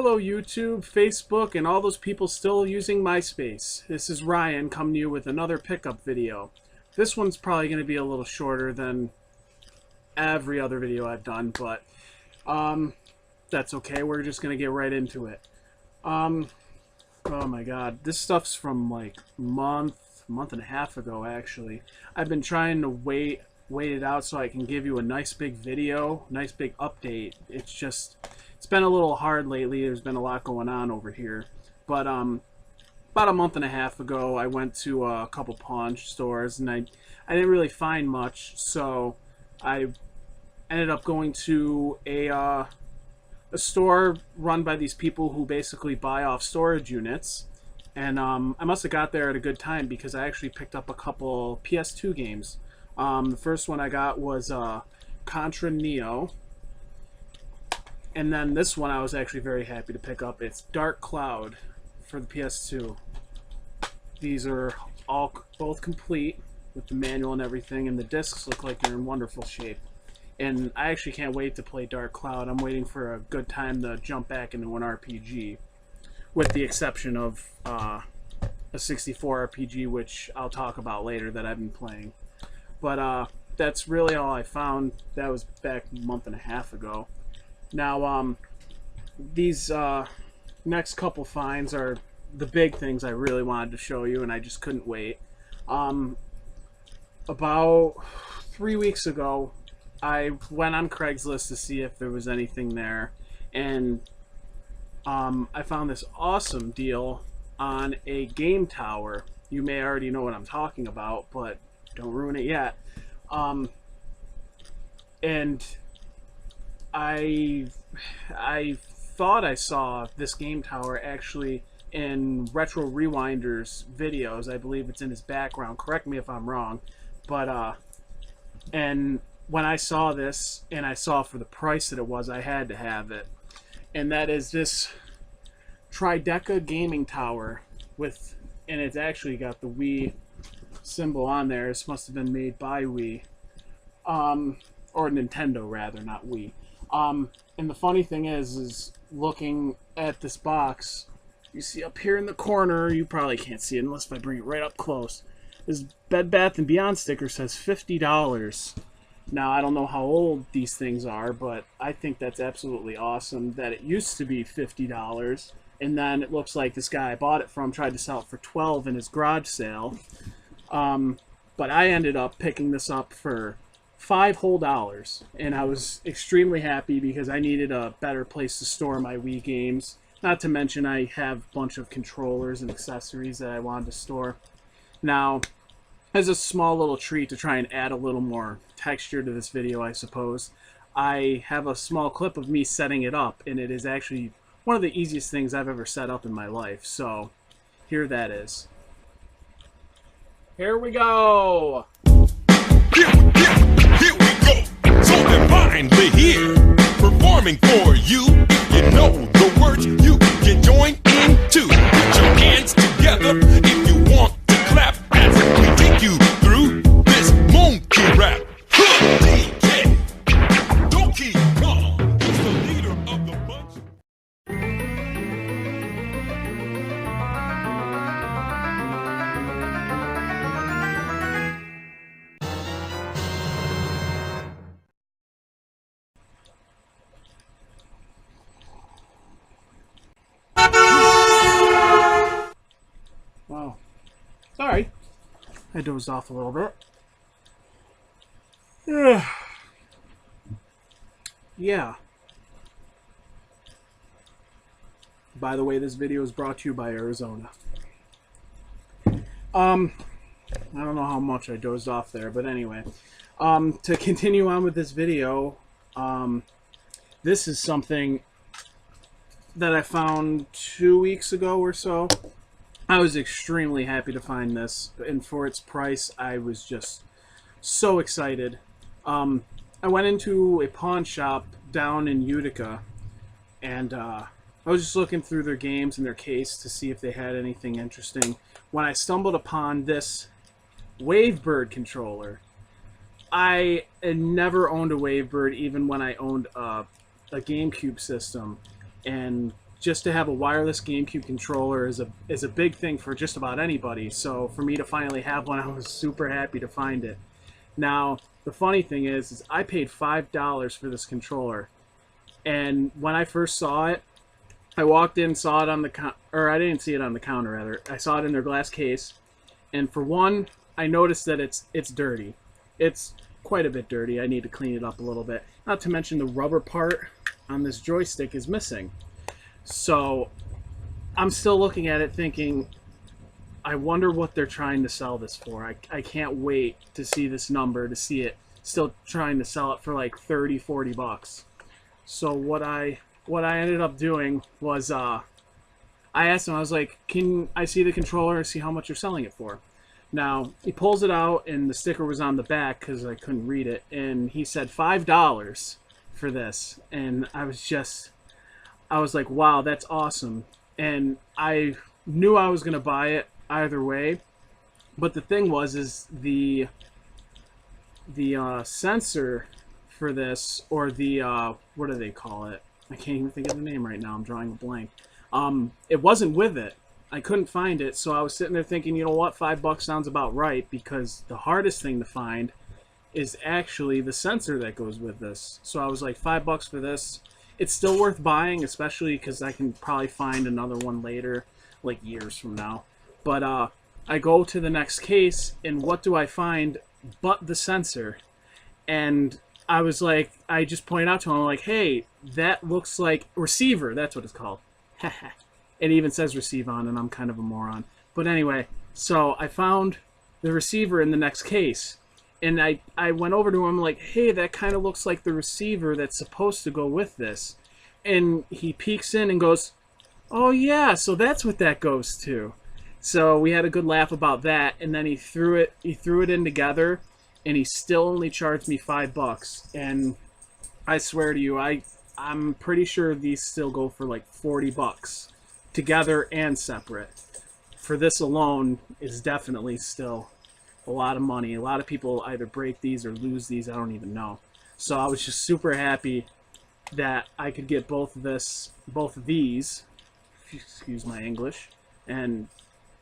Hello YouTube, Facebook, and all those people still using MySpace. This is Ryan coming to you with another pickup video. This one's probably going to be a little shorter than every other video I've done, but that's okay. We're just going to get right into it. Oh my god, this stuff's from like month and a half ago actually. I've been trying to wait it out so I can give you a nice big video, nice big update. It's been a little hard lately. There's been a lot going on over here. But about a month and a half ago, I went to a couple pawn stores, and I didn't really find much, so I ended up going to a store run by these people who basically buy off storage units. And I must have got there at a good time because I actually picked up a couple PS2 games. The first one I got was Contra Neo. And then this one I was actually very happy to pick up. It's Dark Cloud for the PS2. These are both complete with the manual and everything, and the discs look like they're in wonderful shape. And I actually can't wait to play Dark Cloud. I'm waiting for a good time to jump back into an RPG, with the exception of a 64 RPG, which I'll talk about later that I've been playing. But that's really all I found. That was back a month and a half ago. Now, these next couple finds are the big things I really wanted to show you, and I just couldn't wait. About 3 weeks ago, I went on Craigslist to see if there was anything there, and I found this awesome deal on a game tower. You may already know what I'm talking about, but don't ruin it yet. And I thought I saw this game tower actually in Retro Rewinder's videos. I believe it's in his background. Correct me if I'm wrong. But and when I saw this and I saw for the price that it was, I had to have it. And that is this Trideca gaming tower and it's actually got the Wii symbol on there. This must have been made by Wii. Or Nintendo rather, not Wii. And the funny thing is looking at this box, you see up here in the corner, you probably can't see it unless if I bring it right up close. This Bed Bath & Beyond sticker says $50. Now, I don't know how old these things are, but I think that's absolutely awesome that it used to be $50, and then it looks like this guy I bought it from tried to sell it for $12 in his garage sale. But I ended up picking this up for $5 whole, and I was extremely happy because I needed a better place to store my Wii games. Not to mention I have a bunch of controllers and accessories that I wanted to store. Now, as a small little treat to try and add a little more texture to this video, I suppose, I have a small clip of me setting it up, and it is actually one of the easiest things I've ever set up in my life. So, here that is. Here we go! Here we go, so divinely here, performing for you. You know the words you can join into. Put your hands together if you want to clap as we take you through this monkey rap. DJ, Donkey Kong is the leader of the bunch. Wow. Sorry. I dozed off a little bit. Yeah. By the way, this video is brought to you by Arizona. I don't know how much I dozed off there, but anyway. To continue on with this video, this is something that I found 2 weeks ago or so. I was extremely happy to find this, and for its price, I was just so excited. I went into a pawn shop down in Utica, and I was just looking through their games and their case to see if they had anything interesting, when I stumbled upon this Wavebird controller. I had never owned a Wavebird, even when I owned a GameCube system, and just to have a wireless GameCube controller is a big thing for just about anybody. So for me to finally have one, I was super happy to find it. Now, the funny thing is I paid $5 for this controller, and when I first saw it, I walked in, saw it on the or I didn't see it on the counter, rather. I saw it in their glass case, and for one, I noticed that it's dirty. It's quite a bit dirty. I need to clean it up a little bit. Not to mention the rubber part on this joystick is missing. So I'm still looking at it thinking, I wonder what they're trying to sell this for. I can't wait to see this number, to see it still trying to sell it for like 30, 40 bucks. So what I ended up doing was I asked him, I was like, can I see the controller and see how much you're selling it for? Now, he pulls it out, and the sticker was on the back because I couldn't read it, and he said $5 for this. And I was like, wow, that's awesome. And I knew I was going to buy it either way, but the thing is the sensor for this, or the, what do they call it? I can't even think of the name right now. I'm drawing a blank. It wasn't with it. I couldn't find it, so I was sitting there thinking, you know what, $5 sounds about right, because the hardest thing to find is actually the sensor that goes with this. So I was like, $5 for this. It's still worth buying, especially because I can probably find another one later, like years from now. But I go to the next case, and what do I find but the sensor? And I was like, I just pointed out to him, like, hey, that looks like receiver. That's what it's called. It even says receive on, and I'm kind of a moron. But anyway, so I found the receiver in the next case. And I went over to him like, hey, that kind of looks like the receiver that's supposed to go with this. And he peeks in and goes, oh yeah, so that's what that goes to. So we had a good laugh about that, and then he threw it in together, and he still only charged me $5. And I swear to you, I'm pretty sure these still go for like 40 bucks together and separate. For this alone is definitely still a lot of money. A lot of people either break these or lose these, I don't even know. So I was just super happy that I could get both of these, excuse my English, and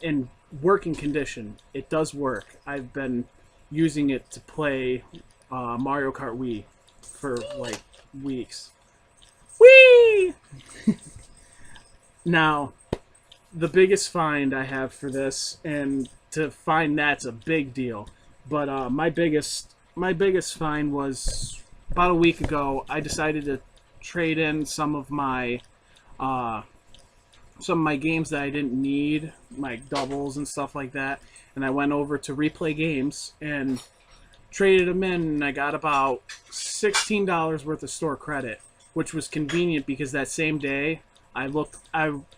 in working condition. It does work. I've been using it to play Mario Kart Wii for like weeks. Whee! Now, the biggest find I have for this, and to find that's a big deal, but my biggest find was about a week ago. I decided to trade in some of my games that I didn't need, my doubles and stuff like that, and I went over to Replay Games and traded them in, and I got about $16 worth of store credit, which was convenient because that same day I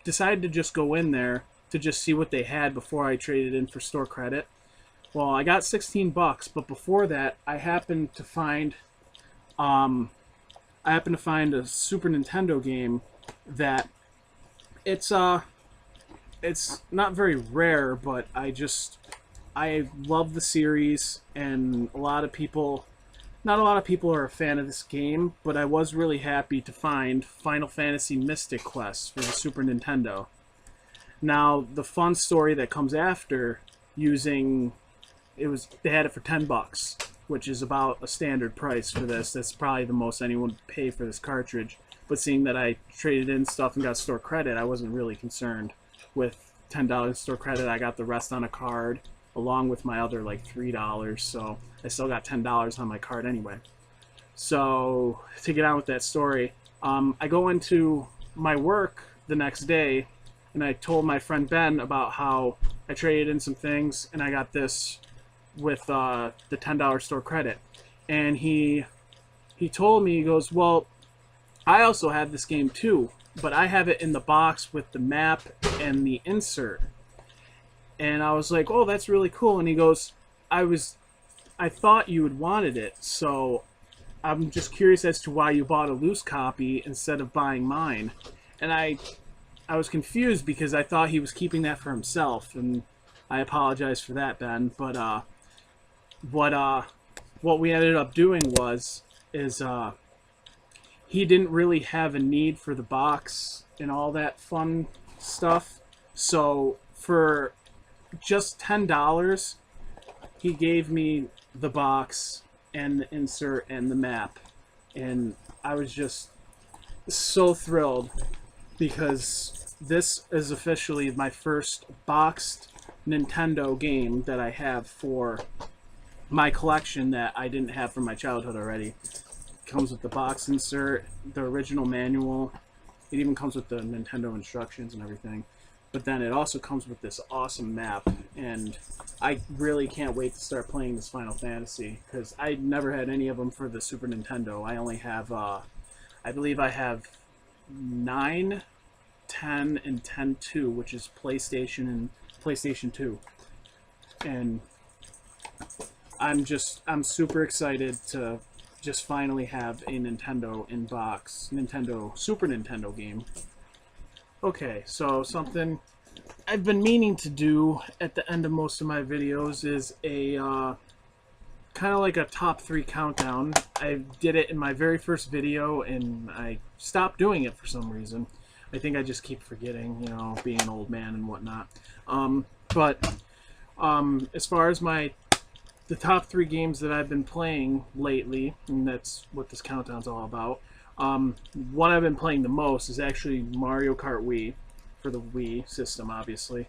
decided to just go in there to just see what they had before I traded in for store credit. Well, I got 16 bucks, but before that I happened to find a Super Nintendo game that it's not very rare, but I love the series, and not a lot of people are a fan of this game, but I was really happy to find Final Fantasy Mystic Quest for the Super Nintendo. Now, the fun story that comes after, they had it for 10 bucks, which is about a standard price for this. That's probably the most anyone would pay for this cartridge. But seeing that I traded in stuff and got store credit, I wasn't really concerned with $10 store credit. I got the rest on a card, along with my other like $3, so I still got $10 on my card anyway. So to get on with that story, I go into my work the next day, and I told my friend Ben about how I traded in some things and I got this with the $10 store credit. And he told me, he goes, well, I also have this game too, but I have it in the box with the map and the insert. And I was like, oh, that's really cool. And he goes, I thought you had wanted it, so I'm just curious as to why you bought a loose copy instead of buying mine. And I was confused because I thought he was keeping that for himself, and I apologize for that, Ben. But what we ended up doing is he didn't really have a need for the box and all that fun stuff. So for just $10, he gave me the box and the insert and the map. And I was just so thrilled because this is officially my first boxed Nintendo game that I have for my collection that I didn't have from my childhood already. It comes with the box insert, the original manual. It even comes with the Nintendo instructions and everything. But then it also comes with this awesome map, and I really can't wait to start playing this Final Fantasy, because I never had any of them for the Super Nintendo. I only have, I believe I have 9, 10, and 10-2, which is PlayStation and PlayStation 2. And I'm super excited to just finally have a Nintendo in box, Super Nintendo game. Okay, so something I've been meaning to do at the end of most of my videos is a kind of like a top 3 countdown. I did it in my very first video and I stopped doing it for some reason. I think I just keep forgetting, you know, being an old man and whatnot. But as far as the top 3 games that I've been playing lately, and that's what this countdown's all about. One I've been playing the most is actually Mario Kart Wii, for the Wii system, obviously.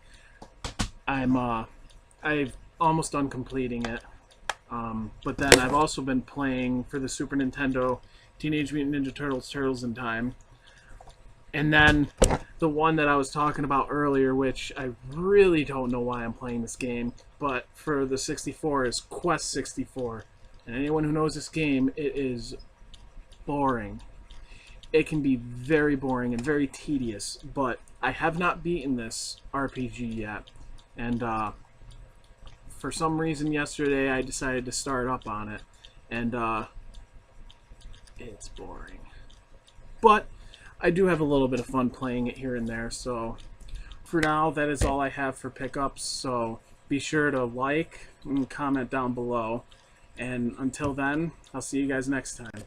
I've almost done completing it. But then I've also been playing for the Super Nintendo Teenage Mutant Ninja Turtles: Turtles in Time. And then the one that I was talking about earlier, which I really don't know why I'm playing this game, but for the 64 is Quest 64. And anyone who knows this game, it is boring. It can be very boring and very tedious, but I have not beaten this RPG yet. And for some reason yesterday I decided to start up on it, and it's boring. But I do have a little bit of fun playing it here and there, so for now that is all I have for pickups, so be sure to like and comment down below. And until then, I'll see you guys next time.